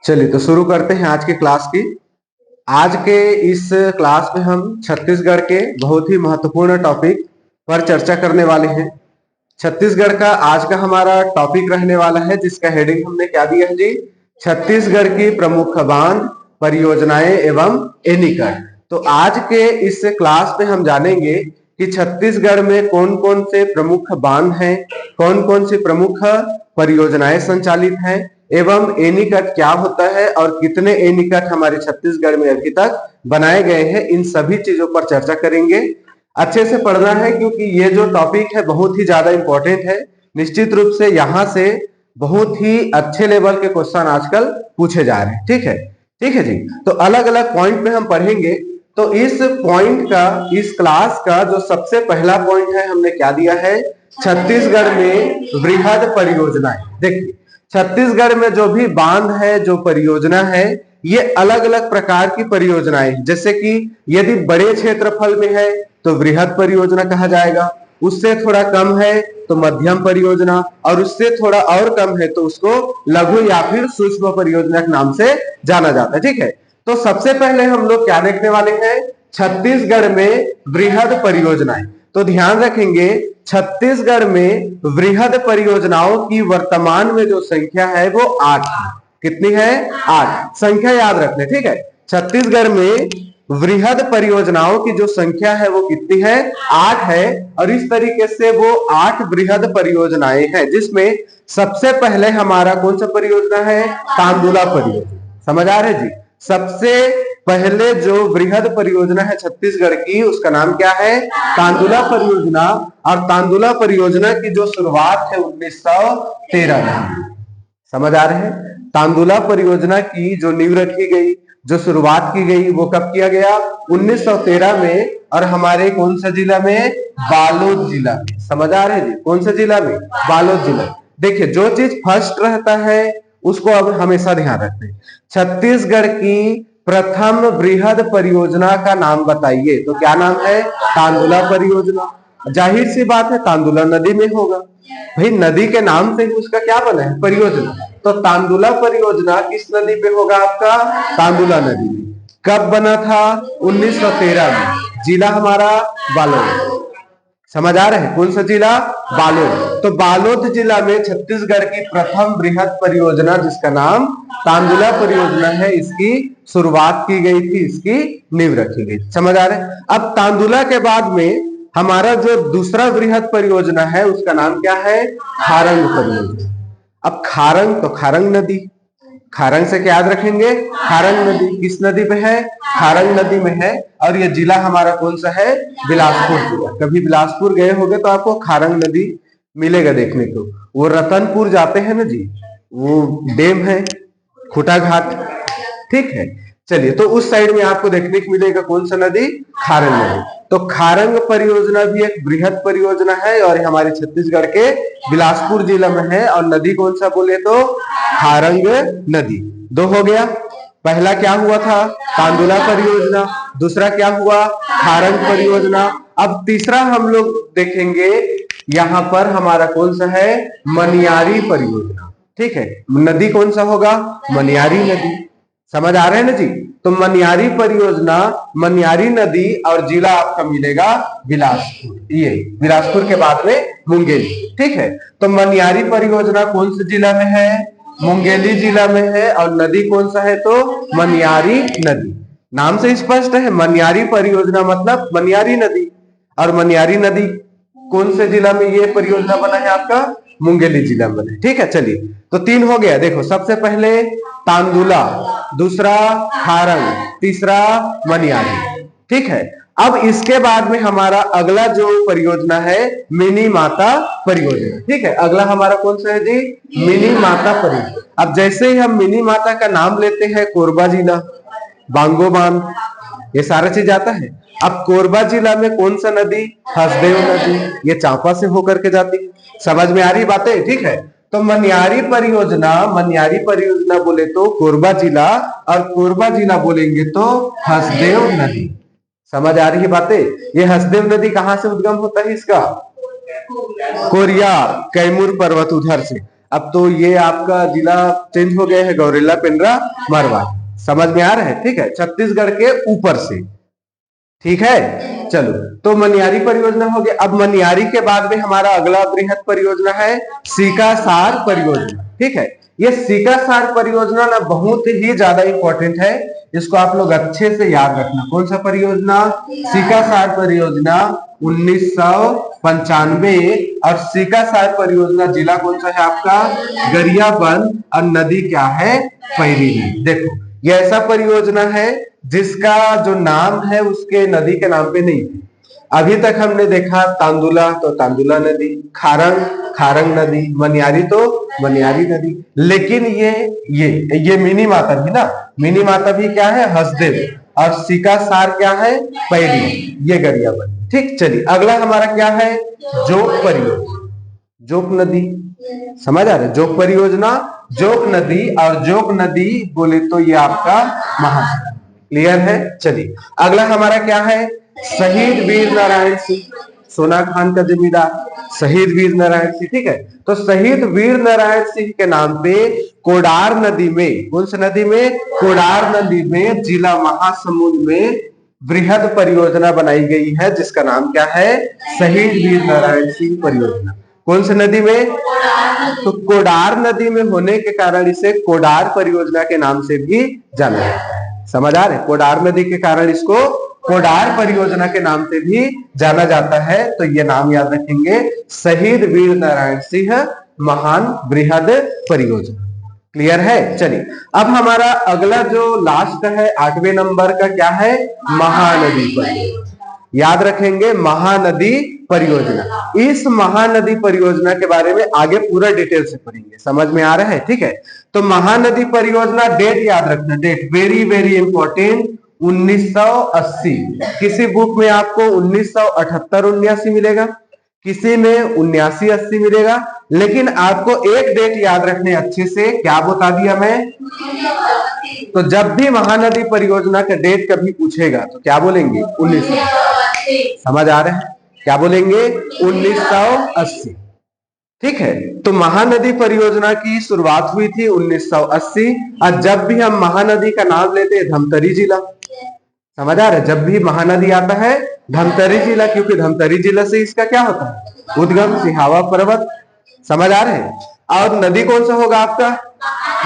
चलिए तो शुरू करते हैं आज की क्लास की। आज के इस क्लास में हम छत्तीसगढ़ के बहुत ही महत्वपूर्ण टॉपिक पर चर्चा करने वाले हैं। छत्तीसगढ़ का आज का हमारा टॉपिक रहने वाला है, जिसका हेडिंग हमने क्या दिया है जी? छत्तीसगढ़ की प्रमुख बांध, परियोजनाएं एवं एनीकट। तो आज के इस क्लास में हम जानेंगे कि छत्तीसगढ़ में कौन कौन से प्रमुख बांध हैं, कौन कौन सी प्रमुख परियोजनाएं संचालित हैं एवं एनीकट क्या होता है और कितने एनीकट हमारे छत्तीसगढ़ में अभी तक बनाए गए हैं। इन सभी चीजों पर चर्चा करेंगे। अच्छे से पढ़ना है क्योंकि ये जो टॉपिक है बहुत ही ज्यादा इंपॉर्टेंट है। निश्चित रूप से यहाँ से बहुत ही अच्छे लेवल के क्वेश्चन आजकल पूछे जा रहे हैं। ठीक है जी। तो अलग अलग पॉइंट में हम पढ़ेंगे। तो इस पॉइंट का, इस क्लास का जो सबसे पहला पॉइंट है, हमने क्या दिया है? छत्तीसगढ़ में वृहद परियोजनाएं। देखिए, छत्तीसगढ़ में जो भी बांध है, जो परियोजना है, ये अलग अलग प्रकार की परियोजनाएं, जैसे कि यदि बड़े क्षेत्रफल में है तो वृहद परियोजना कहा जाएगा, उससे थोड़ा कम है तो मध्यम परियोजना, और उससे थोड़ा और कम है तो उसको लघु या फिर सूक्ष्म परियोजना के नाम से जाना जाता है। ठीक है। तो सबसे पहले हम लोग क्या देखने वाले हैं? छत्तीसगढ़ में वृहद परियोजनाएं। तो ध्यान रखेंगे, छत्तीसगढ़ में वृहद परियोजनाओं की वर्तमान में जो संख्या है वो 8 है। कितनी है? 8। संख्या याद रखना, ठीक है। छत्तीसगढ़ में वृहद परियोजनाओं की जो संख्या है वो कितनी है? 8 है। और इस तरीके से वो 8 वृहद परियोजनाएं हैं, जिसमें सबसे पहले हमारा कौन सा परियोजना है? तांदुला परियोजना। समझ आ रहे जी? सबसे पहले जो वृहद परियोजना है छत्तीसगढ़ की, उसका नाम क्या है? तांदुला परियोजना। और तांदुला परियोजना की जो शुरुआत है 1913 में। समझ आ रहे हैं? तांदुला परियोजना की जो नींव रखी गई, जो शुरुआत की गई, वो कब किया गया? 1913 में। और हमारे कौन सा जिला में? बालोद जिला में। समझ आ रहे जी? कौन सा जिला में? बालोद जिला। देखिए, जो चीज फर्स्ट रहता है उसको अब हमेशा ध्यान रखते हैं। छत्तीसगढ़ की प्रथम वृहद परियोजना का नाम बताइए। तो क्या नाम है? तांदुला परियोजना। जाहिर सी बात है, तांदुला नदी में होगा भाई, नदी के नाम से ही उसका क्या बना है? परियोजना। तो तांदुला परियोजना किस नदी पे होगा आपका? तांदुला नदी में। कब बना था? 1913 में। जिला हमारा बालोद। समझ आ रहे हैं? कौन सा जिला? बालोद। तो बालोद जिला में छत्तीसगढ़ की प्रथम वृहद परियोजना, जिसका नाम तांदुला परियोजना है, इसकी शुरुआत की गई थी, इसकी नींव रखी गई। समझ आ रहे हैं? अब तांदुला के बाद में हमारा जो दूसरा वृहद परियोजना है उसका नाम क्या है? खारंग परियोजना। अब खारंग, तो खारंग नदी। खारंग से क्या याद रखेंगे? खारंग नदी किस नदी पे है? खारंग नदी में है। और ये जिला हमारा कौन सा है? बिलासपुर जिला। कभी बिलासपुर गए होंगे तो आपको खारंग नदी मिलेगा देखने को। वो रतनपुर जाते हैं ना जी, वो डैम है खूटा घाट। ठीक है। चलिए, तो उस साइड में आपको देखने को मिलेगा कौन सा नदी? खारंग नदी। तो खारंग परियोजना भी एक वृहद परियोजना है और हमारे छत्तीसगढ़ के बिलासपुर जिला में है। और नदी कौन सा बोले तो? खारंग नदी। 2 हो गया। पहला क्या हुआ था? तांदुला परियोजना। दूसरा क्या हुआ? खारंग परियोजना। अब तीसरा हम लोग देखेंगे, यहां पर हमारा कौन सा है? मनियारी परियोजना। ठीक है। नदी कौन सा होगा? मनियारी नदी। समझ आ रहे हैं ना जी? तो मनियारी परियोजना, मनियारी नदी, और जिला आपका मिलेगा बिलासपुर। ये बिलासपुर के बाद में मुंगेली। ठीक है। तो मनियारी परियोजना कौन से जिला में है? मुंगेली जिला में है। और नदी कौन सा है? तो मनियारी नदी। नाम से स्पष्ट है, मनियारी परियोजना मतलब मनियारी नदी। और मनियारी नदी कौन से जिला में ये परियोजना बना है आपका? मुंगेली जिला में बना। ठीक है। चलिए, तो 3 हो गया। देखो, सबसे पहले तांदुला, दूसरा खारंग, तीसरा मनियारी। ठीक है। अब इसके बाद में हमारा अगला जो परियोजना है, मिनी माता परियोजना। ठीक है। अगला हमारा कौन सा है जी? मिनी माता परियोजना। अब जैसे ही हम मिनी माता का नाम लेते हैं, कोरबा जिला, बांगो बांध, ये सारा चीज आता है। अब कोरबा जिला में कौन सा नदी? हसदेव नदी। ये चांपा से होकर के जाती। समझ में आ रही बातें? ठीक है। तो मनियारी परियोजना, मनियारी परियोजना बोले तो कोरबा जिला, और कोरबा जिला बोलेंगे तो हसदेव नदी। समझ आ रही है बातें? ये हसदेव नदी कहां से उद्गम होता है इसका? कोरिया, कैमूर पर्वत उधर से। अब तो ये आपका जिला चेंज हो गया है, गौरेला, पेंड्रा, मारवाड़। समझ में आ रहा है? ठीक है, छत्तीसगढ़ के ऊपर से। ठीक है, चलो, तो मनियारी परियोजना हो गया। अब मनियारी के बाद में हमारा अगला बृहद परियोजना है सीकासार परियोजना। ठीक है, ये सीकासार परियोजना ना बहुत ही ज्यादा इंपॉर्टेंट है, इसको आप लोग अच्छे से याद रखना। कौन सा परियोजना? सीकासार परियोजना 1995। और सीकासार परियोजना जिला कौन सा है आपका? गरियाबंद। और नदी क्या है? पैरी नदी। देखो, ये ऐसा परियोजना है जिसका जो नाम है उसके नदी के नाम पे नहीं है। अभी तक हमने देखा तांदुला तो तांदुला नदी, खारंग खारंग नदी, मनियारी तो मनियारी नदी। लेकिन ये मिनी माता भी ना, मिनी माता भी क्या है? हसदेव। और सीकासार क्या है? पैरी, ये गरियाबंद। ठीक, चलिए अगला हमारा क्या है? जोक परियोजना, जोक नदी। समझ आ रहा है? जोक परियोजना, जोक नदी। और जोक नदी बोले तो ये आपका महानदी। क्लियर है? चलिए अगला हमारा क्या है? शहीद वीर नारायण सिंह, सोना खान का जमींदार, शहीद वीर नारायण सिंह। ठीक है, तो शहीद वीर नारायण सिंह के नाम पे कोडार नदी में, कौन सी नदी में? कोडार नदी में जिला महासमुंद में बृहद परियोजना बनाई गई है, जिसका नाम क्या है? शहीद वीर नारायण सिंह परियोजना। कौन सी नदी में? तो कोडार नदी में होने के कारण इसे कोडार परियोजना के नाम से भी जाना जाता है। समझ आ रहे? कोडार नदी के कारण इसको कोडार परियोजना के नाम से भी जाना जाता है। तो ये नाम याद रखेंगे, शहीद वीर नारायण सिंह महान बृहद परियोजना। क्लियर है? चलिए अब हमारा अगला जो लास्ट है 8वें नंबर का क्या है? महानदी परियोजना। याद रखेंगे, महानदी परियोजना। इस महानदी परियोजना के बारे में आगे पूरा डिटेल से पढ़ेंगे। समझ में आ रहा है? ठीक है, तो महानदी परियोजना, डेट याद रखना, डेट वेरी वेरी इंपॉर्टेंट, 1980। किसी बुक में आपको 1978-79 मिलेगा, किसी में 79-80 मिलेगा। लेकिन आपको एक डेट याद रखने अच्छे से, क्या बता दिया मैं? तो जब भी महानदी परियोजना का डेट कभी पूछेगा तो क्या बोलेंगे? 1980। समझ आ रहा है? क्या बोलेंगे? 1980। ठीक है, तो महानदी परियोजना की शुरुआत हुई थी 1980। और जब भी हम महानदी का नाम लेते हैं धमतरी जिला। समझ आ रहा है? जब भी महानदी आता है धमतरी जिला, क्योंकि धमतरी जिला से इसका क्या होता है? उद्गम, सिहावा पर्वत। समझ आ रहे हैं? और नदी कौन सा होगा आपका?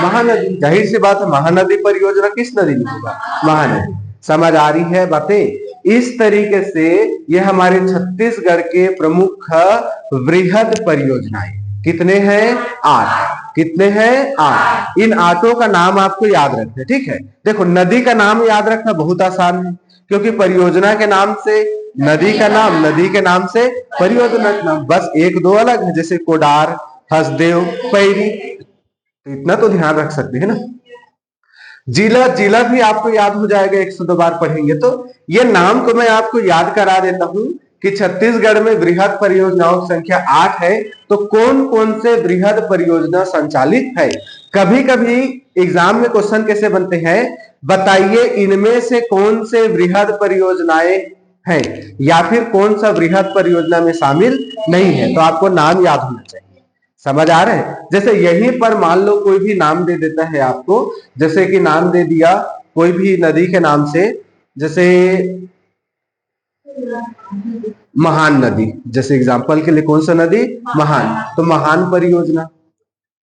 महानदी। जाहिर सी बात है, महानदी परियोजना किस नदी में होगा? महानदी। समझ आ रही है बातें? इस तरीके से ये हमारे छत्तीसगढ़ के प्रमुख वृहद परियोजनाएं कितने हैं? 8। कितने हैं? 8। इन 8 का नाम आपको याद रखना है। ठीक है, देखो नदी का नाम याद रखना बहुत आसान है, क्योंकि परियोजना के नाम से नदी का नाम, नदी के नाम से परियोजना का नाम, बस 1-2 अलग है, जैसे कोडार, हसदेव, पैरी। तो इतना तो ध्यान रख सकते हैं ना। जिला, जिला भी आपको याद हो जाएगा, 102 बार पढ़ेंगे तो। ये नाम को मैं आपको याद करा देता हूं कि छत्तीसगढ़ में बृहद परियोजनाओं की संख्या 8 है। तो कौन कौन से बृहद परियोजना संचालित है? कभी कभी एग्जाम में क्वेश्चन कैसे बनते हैं? बताइए इनमें से कौन से बृहद परियोजनाएं हैं, या फिर कौन सा बृहद परियोजना में शामिल नहीं है। तो आपको नाम याद होना चाहिए। समझ आ रहे हैं? जैसे यहीं पर मान लो कोई भी नाम दे देता है आपको, जैसे कि नाम दे दिया कोई भी नदी के नाम से, जैसे महान नदी, जैसे एग्जांपल के लिए कौन सा नदी? महान। तो महान परियोजना।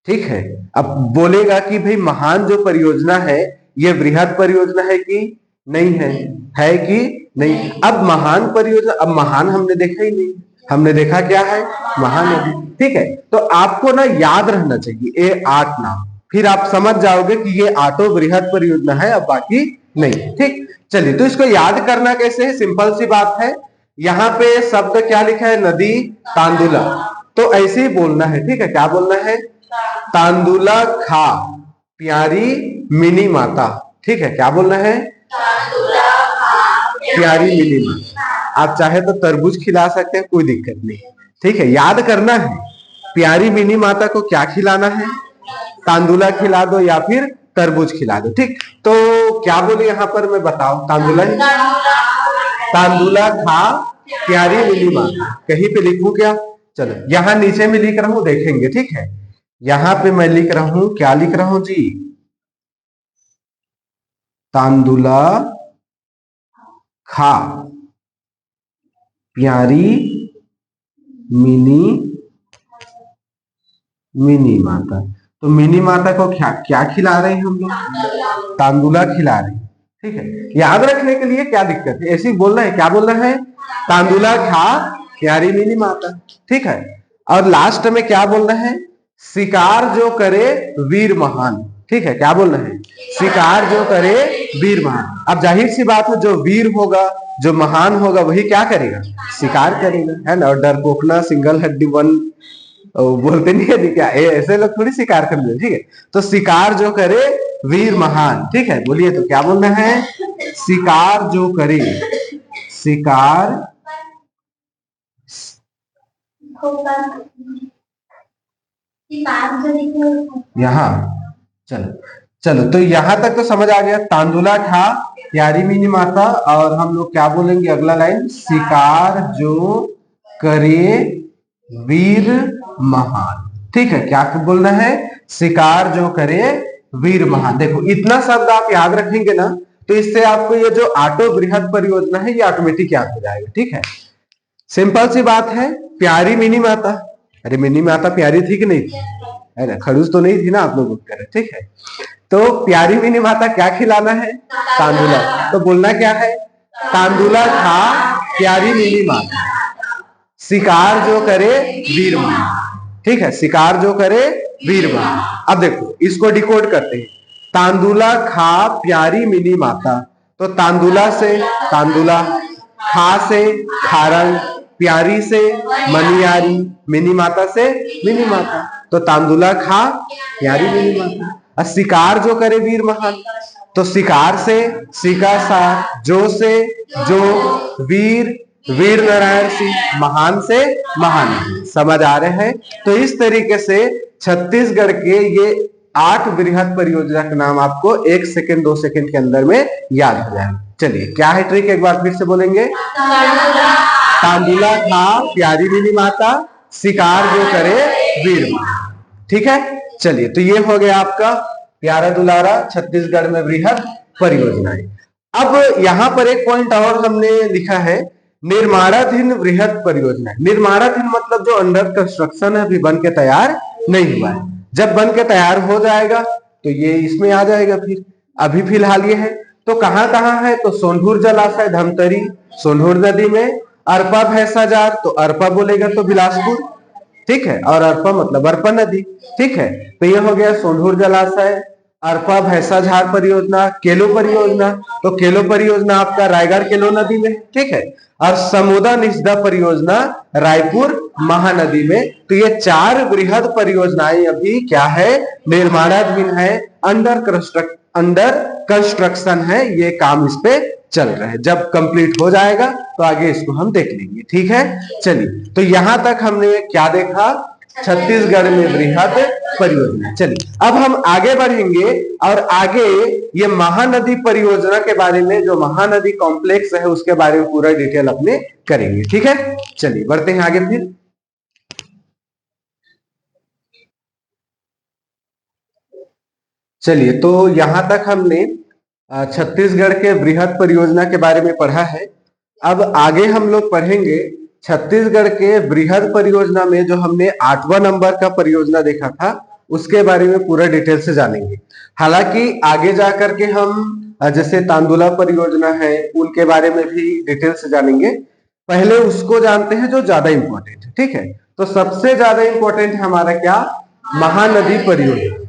ठीक है, अब बोलेगा कि भाई महान जो परियोजना है ये बृहद परियोजना है कि नहीं है? है कि नहीं? अब महान परियोजना, अब महान हमने देखा ही नहीं, हमने देखा क्या है? महानदी। ठीक है, तो आपको ना याद रहना चाहिए ये 8 नाम, फिर आप समझ जाओगे कि ये 8 बृहद परियोजना है, अब बाकी नहीं। ठीक, चलिए तो इसको याद करना कैसे है? सिंपल सी बात है, यहाँ पे शब्द क्या लिखा है? नदी, तांदुला। तो ऐसे ही बोलना है। ठीक है, क्या बोलना है? तांदुला खा प्यारी मिनी माता। ठीक है, क्या बोलना है? प्यारी मिनी माता। आप चाहे तो तरबूज खिला सकते हैं, कोई दिक्कत नहीं। ठीक है, याद करना है प्यारी मिनी माता को क्या खिलाना है? तांदुला खिला दो या फिर तरबूज खिला दो। ठीक, तो क्या बोले यहाँ पर मैं बताऊं? तांदुला खा प्यारी मिनी माता। कहीं पे लिखूं क्या? चलो यहाँ नीचे में लिख रहा हूं, देखेंगे। ठीक है, यहां पे मैं लिख रहा हूं, क्या लिख रहा हूं जी? तांदुला खा प्यारी मिनी मिनी माता। तो मिनी माता को क्या क्या खिला रहे हैं हम लोग? तांदुला खिला रहे हैं। ठीक है, याद रखने के लिए क्या दिक्कत है? ऐसे ही बोल रहे हैं, क्या बोल रहे हैं? तांदुला खा प्यारी मिनी माता। ठीक है, और लास्ट में क्या बोल रहे हैं? शिकार जो करे वीर महान। ठीक है, क्या बोल रहे हैं? शिकार जो करे वीर महान। अब जाहिर सी बात है, जो वीर होगा, जो महान होगा, वही क्या करेगा? शिकार करेगा, है ना। और डरपोकना सिंगल हड्डी वन बोलते नहीं है क्या? ऐसे लोग थोड़ी शिकार कर ले। ठीक है, तो शिकार जो करे वीर महान। ठीक है, बोलिए तो क्या बोलना है? शिकार जो करे, शिकार यहाँ, चलो चलो, तो यहां तक तो समझ आ गया। तांदुला खा प्यारी मिनी माता, और हम लोग क्या बोलेंगे अगला लाइन? शिकार जो करे वीर महान। ठीक है, क्या बोलना है? शिकार जो करे वीर महान। देखो, इतना शब्द आप याद रखेंगे ना, तो इससे आपको ये जो ऑटो बृहद परियोजना है, ये ऑटोमेटिक याद हो जाएगा। ठीक है, सिंपल सी बात है। प्यारी मिनी माता, अरे मिनी माता प्यारी थी कि नहीं थी? है ना, खड़ूस तो नहीं थी ना, आप लोग उत्तर है। ठीक है, तो प्यारी मिनी माता क्या खिलाना है? तांदुला। तो बोलना क्या है? तांदुला खा प्यारी मिनी माता, शिकार जो करे वीर महान। ठीक है, शिकार जो करे वीर महान। अब देखो, इसको डिकोड करते हैं। तांदुला खा प्यारी मिनी माता, तो तांदुला से तांदुला, खा से खारंग, प्यारी से मनियारी, मिनी माता से मिनी माता। तो तांदुला खा प्यारी मिनी माता। और शिकार जो करे वीर महान, तो शिकार से शिका सा, जो से जो, वीर वीर नारायण सिंह, महान से महान। समझ आ रहे हैं? तो इस तरीके से छत्तीसगढ़ के ये 8 बृहद परियोजना का नाम आपको 1 सेकंड 2 सेकंड के अंदर में याद हो जाएगा। चलिए, क्या है ट्रिक, एक बार फिर से बोलेंगे। तांदुला खा प्यारी मिनी माता, शिकार जो करे वीर महान। ठीक है, चलिए, तो ये हो गया आपका प्यारा दुलारा छत्तीसगढ़ में बृहद परियोजनाएं। अब यहां पर एक पॉइंट और हमने लिखा है, निर्माणाधीन बृहद परियोजना। निर्माणाधीन मतलब जो अंडर कंस्ट्रक्शन है, अभी बन के तैयार नहीं हुआ है। जब बन के तैयार हो जाएगा तो ये इसमें आ जाएगा। फिर अभी फिलहाल ये है, तो कहां कहां है? तो सोंढूर जलाशय धमतरी, सोंढूर नदी में। अरपा भैंसाजार, तो अरपा बोलेगा तो बिलासपुर। ठीक है, और अरपा मतलब अरपा नदी। ठीक है, तो ये हो गया सोंढूर जलाशय, अरपा भैंसाझार परियोजना, केलो परियोजना, तो केलो परियोजना आपका रायगढ़ केलो नदी में। ठीक है, और समुदा निसदा परियोजना रायपुर महानदी में। तो ये 4 बृहद परियोजनाएं अभी क्या है? निर्माणाधीन है, अंडर कंस्ट्रक्शन है। ये काम इस पे चल रहा है। जब कंप्लीट हो जाएगा तो आगे इसको हम देख लेंगे। ठीक है, चलिए, तो यहां तक हमने क्या देखा? छत्तीसगढ़ में बृहद परियोजना। चलिए, अब हम आगे बढ़ेंगे और आगे ये महानदी परियोजना के बारे में, जो महानदी कॉम्प्लेक्स है उसके बारे में पूरा डिटेल अपने करेंगे। ठीक है, चलिए बढ़ते हैं आगे। फिर चलिए, तो यहां तक हमने छत्तीसगढ़ के बृहद परियोजना के बारे में पढ़ा है। अब आगे हम लोग पढ़ेंगे छत्तीसगढ़ के बृहद परियोजना में जो हमने 8वां नंबर का परियोजना देखा था, उसके बारे में पूरा डिटेल से जानेंगे। हालांकि आगे जाकर के हम जैसे तांदुला परियोजना है, उनके बारे में भी डिटेल से जानेंगे। पहले उसको जानते हैं जो ज्यादा इंपॉर्टेंट है। ठीक है, तो सबसे ज्यादा इंपॉर्टेंट है हमारा क्या? महानदी परियोजना।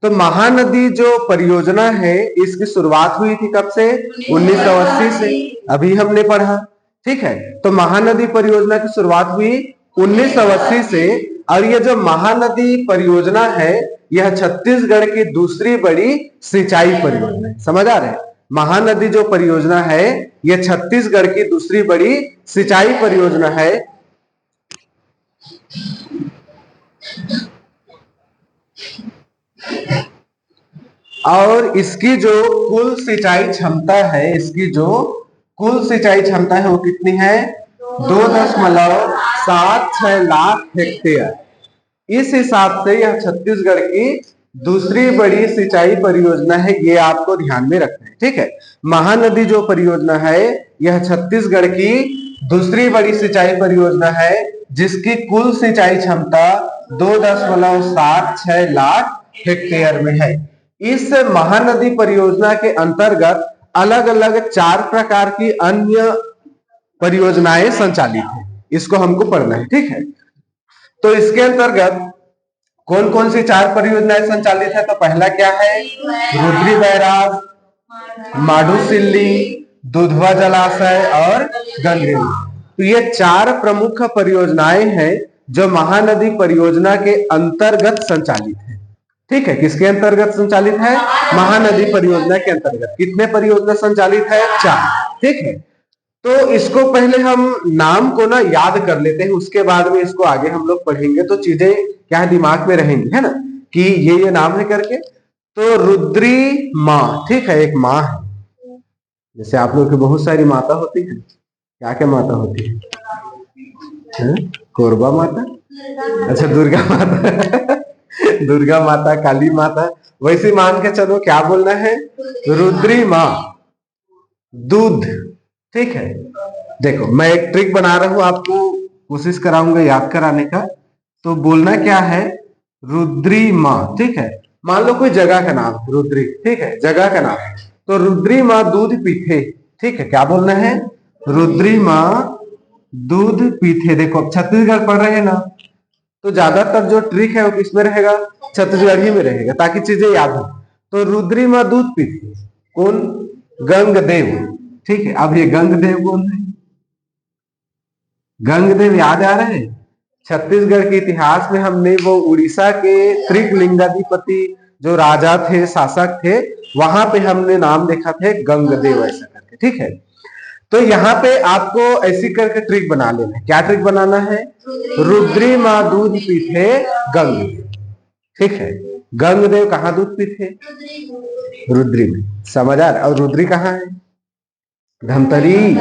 तो महानदी जो परियोजना है, इसकी शुरुआत हुई थी कब से? 1980 से। अभी हमने पढ़ा। ठीक है, तो महानदी परियोजना की शुरुआत हुई 1980 से। और ये जो महानदी परियोजना है, यह छत्तीसगढ़ की दूसरी बड़ी सिंचाई परियोजना है। समझ आ रहे हैं? महानदी जो परियोजना है, यह छत्तीसगढ़ की दूसरी बड़ी सिंचाई परियोजना है। और इसकी जो कुल सिंचाई क्षमता है, इसकी जो कुल सिंचाई क्षमता है वो कितनी है? 2.76 लाख हेक्टेयर। इस हिसाब से यह छत्तीसगढ़ की दूसरी बड़ी सिंचाई परियोजना है, ये आपको ध्यान में रखना है। ठीक है, महानदी जो परियोजना है यह छत्तीसगढ़ की दूसरी बड़ी सिंचाई परियोजना है, जिसकी कुल सिंचाई क्षमता 2.76 लाख हेक्टेयर में है। इस महानदी परियोजना के अंतर्गत अलग अलग 4 प्रकार की अन्य परियोजनाएं संचालित है, इसको हमको पढ़ना है। ठीक है, तो इसके अंतर्गत कौन कौन सी 4 परियोजनाएं संचालित है? तो पहला क्या है? रुद्री बैराज, माडूसिल्ली, दुधवा जलाशय और गंगरेल। तो ये 4 प्रमुख परियोजनाएं हैं जो महानदी परियोजना के अंतर्गत संचालित है। ठीक है, किसके अंतर्गत संचालित है? महानदी परियोजना के अंतर्गत। कितने परियोजना संचालित है? 4। ठीक है, तो इसको पहले हम नाम को ना याद कर लेते हैं, उसके बाद में इसको आगे हम लोग पढ़ेंगे तो चीजें क्या दिमाग में रहेंगी, है ना, कि ये नाम है करके। तो रुद्री माँ, ठीक है, एक माँ है। जैसे आप लोग की बहुत सारी माता होती है, क्या क्या माता होती है? कोरबा माता, अच्छा दुर्गा माता दुर्गा माता, काली माता, वैसे मान के चलो क्या बोलना है? रुद्री माँ दूध। ठीक है, देखो मैं एक ट्रिक बना रहा हूं, आपको कोशिश कराऊंगा याद कराने का। तो बोलना क्या है? रुद्री माँ। ठीक है, मान लो कोई जगह का नाम रुद्री, ठीक है, जगह का नाम। तो रुद्री माँ दूध पीते। ठीक है, क्या बोलना है? रुद्री माँ दूध पीते। देखो अब छत्तीसगढ़ पढ़ रहे हैं ना, तो ज्यादातर जो ट्रिक है वो किसमें रहेगा? छत्तीसगढ़ी में रहेगा, ताकि चीजें याद हो। तो रुद्री माँ दूध पीते, कौन? गंगदेव। ठीक है, अब ये गंगदेव कौन है? गंगदेव याद आ रहे हैं? छत्तीसगढ़ के इतिहास में हमने वो उड़ीसा के त्रिकलिंगाधिपति जो राजा थे, शासक थे, वहां पे हमने नाम देखा था गंगदेव ऐसा करके। ठीक है, तो यहाँ पे आपको ऐसी करके ट्रिक बना लेना है। क्या ट्रिक बनाना है? रुद्री माँ दूध पीते गंगदेव। ठीक है, गंगदेव कहाँ दूध पीते? रुद्री में। समझ आ रहा? और रुद्री कहाँ है? धमतरी।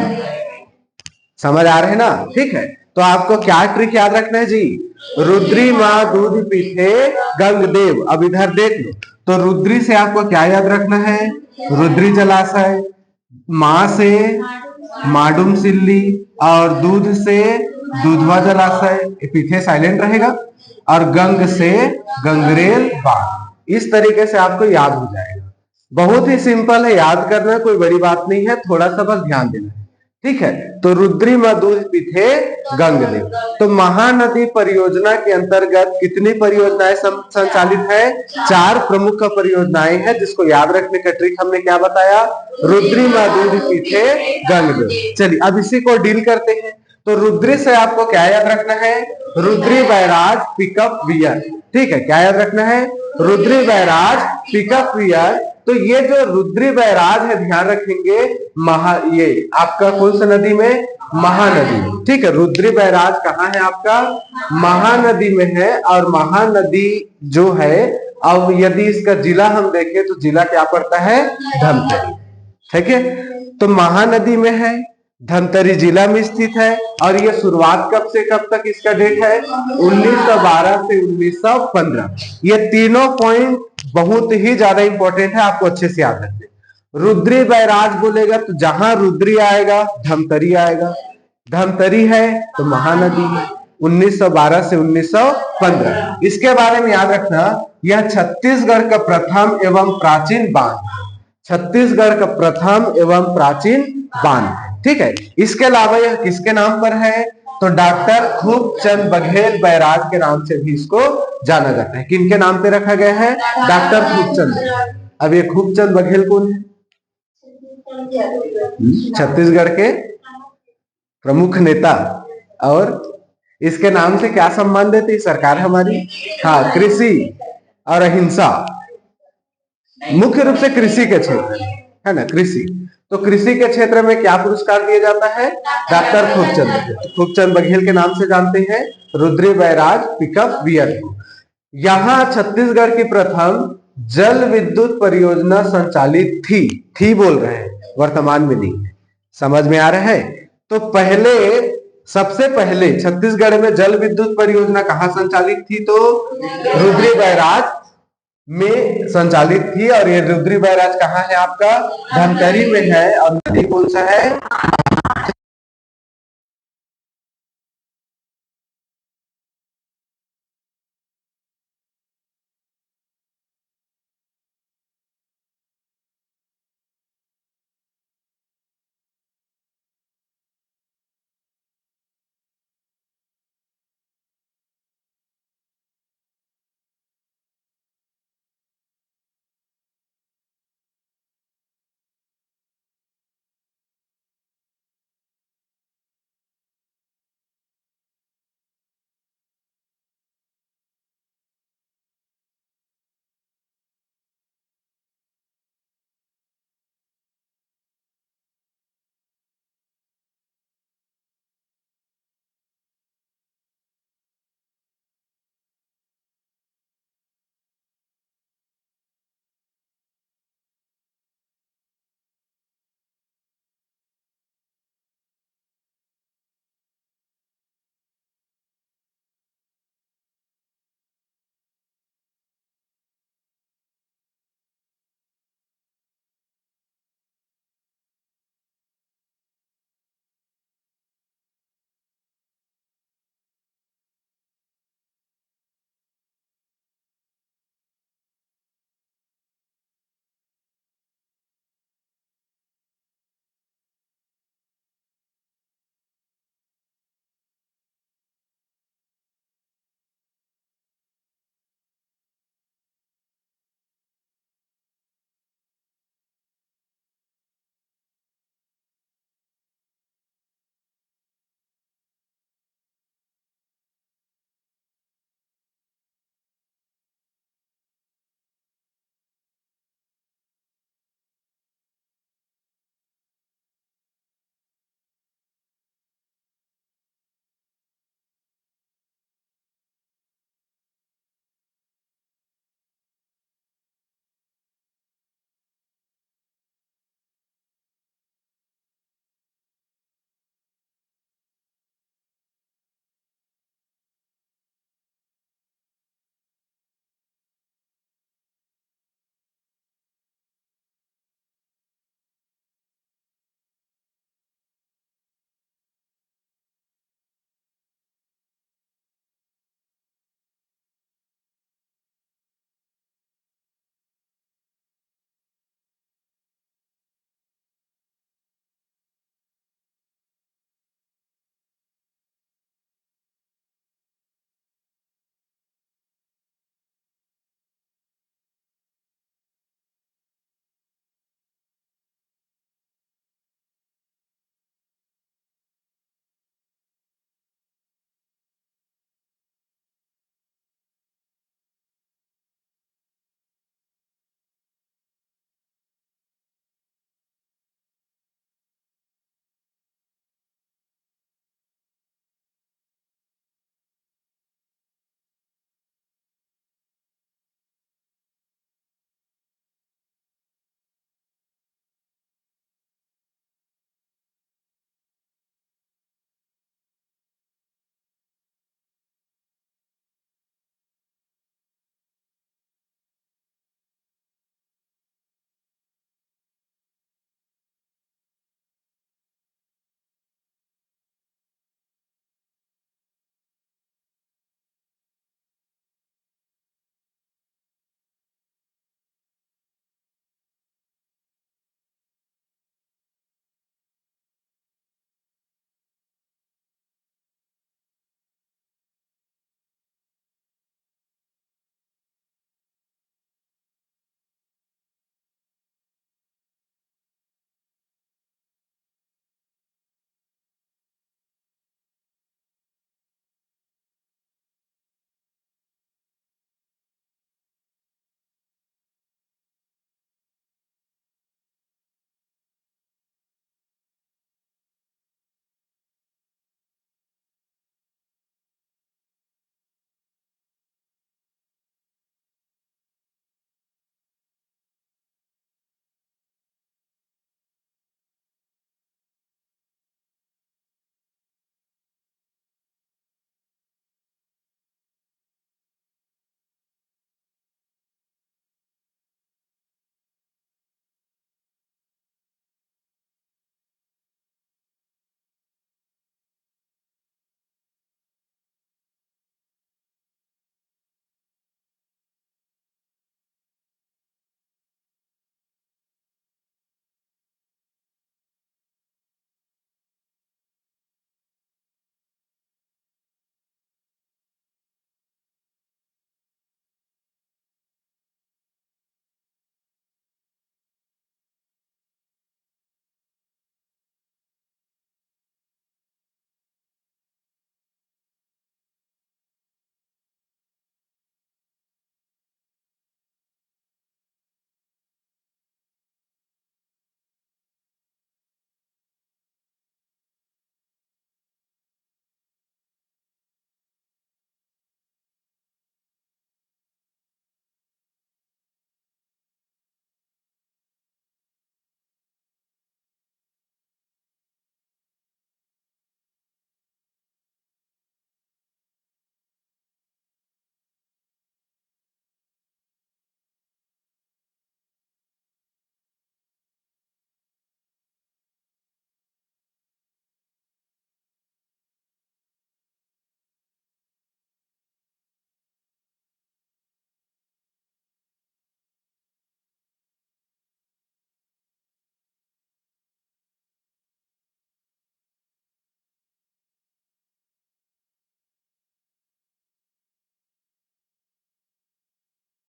समझ आ रहे हैं ना? ठीक है, तो आपको क्या ट्रिक याद रखना है जी? रुद्री माँ दूध पीते गंगदेव। अब इधर देख लो, तो रुद्री से आपको क्या याद रखना है? रुद्री जलाशय, माँ से माडूम सिल्ली, और दूध से दूधवा जलाशय, पीछे साइलेंट रहेगा, और गंग से गंगरेल बांध। इस तरीके से आपको याद हो जाएगा। बहुत ही सिंपल है, याद करना कोई बड़ी बात नहीं है, थोड़ा सा बस ध्यान देना है। ठीक है, तो रुद्री माँ दूध पीते गंगदेव। तो महानदी परियोजना के अंतर्गत कितनी परियोजनाएं संचालित है? 4 प्रमुख परियोजनाएं हैं, जिसको याद रखने का ट्रिक हमने क्या बताया? रुद्री माँ दूध पीते गंगदेव। चलिए अब इसी को डील करते हैं। तो रुद्री से आपको क्या याद रखना है? Rudri barrage pickup wear. ठीक है, क्या याद रखना है? Rudri barrage pickup wear. तो ये जो रुद्री बैराज है, ध्यान रखेंगे, ये आपका कौन सा नदी में? महानदी। ठीक है, रुद्री बैराज कहाँ है आपका? महानदी में है। और महानदी जो है, अब यदि इसका जिला हम देखें तो जिला क्या पड़ता है? धमतरी। ठीक है, तो महानदी में है, धमतरी जिला में स्थित है। और ये शुरुआत कब से कब तक इसका डेट है? 1912 से 1915। ये तीनों पॉइंट बहुत ही ज्यादा इंपॉर्टेंट है, आपको अच्छे से याद रखना। रुद्री बैराज बोलेगा तो जहां रुद्री आएगा धमतरी आएगा, धमतरी है तो महानदी है। 1912 से 1915, इसके बारे में याद रखना, यह छत्तीसगढ़ का प्रथम एवं प्राचीन बांध, छत्तीसगढ़ का प्रथम एवं प्राचीन बांध। ठीक है, इसके अलावा यह किसके नाम पर है? तो डॉक्टर खूबचंद बघेल बैराज के नाम से भी इसको जाना जाता है। किनके नाम पे रखा गया है? डॉक्टर खूबचंद। अब ये खूबचंद बघेल कौन है? छत्तीसगढ़ के प्रमुख नेता। और इसके नाम से क्या सम्मान देती है सरकार हमारी? हाँ, कृषि और अहिंसा, मुख्य रूप से कृषि के क्षेत्र, है ना, कृषि। तो कृषि के क्षेत्र में क्या पुरस्कार दिया जाता है? डॉक्टर खूबचंद बघेल के नाम से जानते हैं रुद्री बैराज पिकअप वियर। यहाँ छत्तीसगढ़ की प्रथम जल विद्युत परियोजना संचालित थी बोल रहे हैं, वर्तमान में नहीं। समझ में आ रहा है? तो पहले सबसे पहले छत्तीसगढ़ में जल विद्युत परियोजना कहाँ संचालित थी? तो रुद्री बैराज में संचालित थी। और ये रुद्री बैराज कहाँ है? आपका धमतरी में है। और नदी कौन सा है?